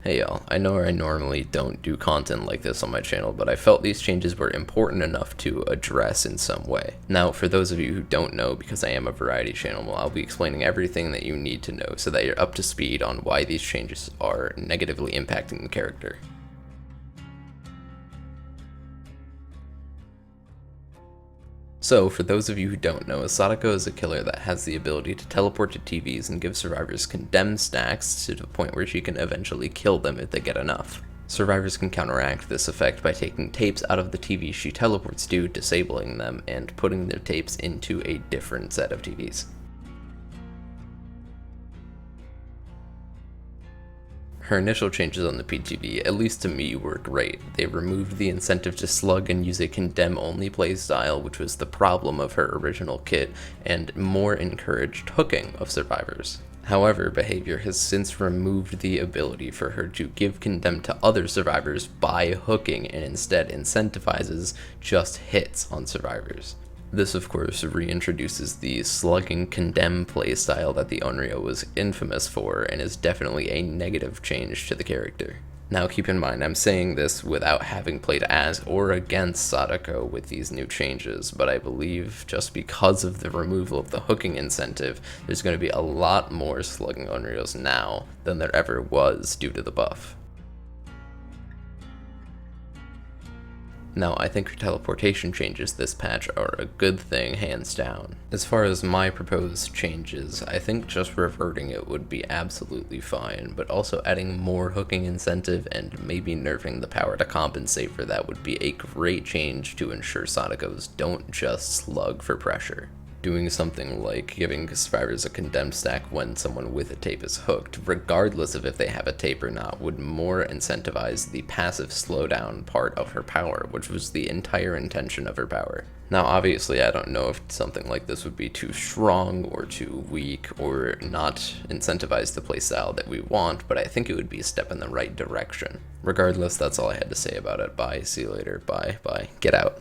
Hey y'all, I know I normally don't do content like this on my channel, but I felt these changes were important enough to address in some way. Now, for those of you who don't know, because I am a variety channel, I'll be explaining everything that you need to know so that you're up to speed on why these changes are negatively impacting the character. So, for those of you who don't know, Sadako is a killer that has the ability to teleport to TVs and give survivors condemned stacks to the point where she can eventually kill them if they get enough. Survivors can counteract this effect by taking tapes out of the TV she teleports to, disabling them, and putting their tapes into a different set of TVs. Her initial changes on the PTV, at least to me, were great. They removed the incentive to slug and use a condemn-only playstyle, which was the problem of her original kit, and more encouraged hooking of survivors. However, behavior has since removed the ability for her to give condemn to other survivors by hooking and instead incentivizes just hits on survivors. This, of course, reintroduces the slugging condemn playstyle that the onryo was infamous for, and is definitely a negative change to the character. Now keep in mind, I'm saying this without having played as or against Sadako with these new changes, but I believe just because of the removal of the hooking incentive, there's going to be a lot more slugging onryos now than there ever was due to the buff. Now, I think her teleportation changes this patch are a good thing, hands down. As far as my proposed changes, I think just reverting it would be absolutely fine, but also adding more hooking incentive and maybe nerfing the power to compensate for that would be a great change to ensure Sadakos don't just slug for pressure. Doing something like giving survivors a condemned stack when someone with a tape is hooked, regardless of if they have a tape or not, would more incentivize the passive slowdown part of her power, which was the entire intention of her power. Now obviously I don't know if something like this would be too strong or too weak or not incentivize the playstyle that we want, but I think it would be a step in the right direction. Regardless, that's all I had to say about it. Bye, see you later, bye, get out.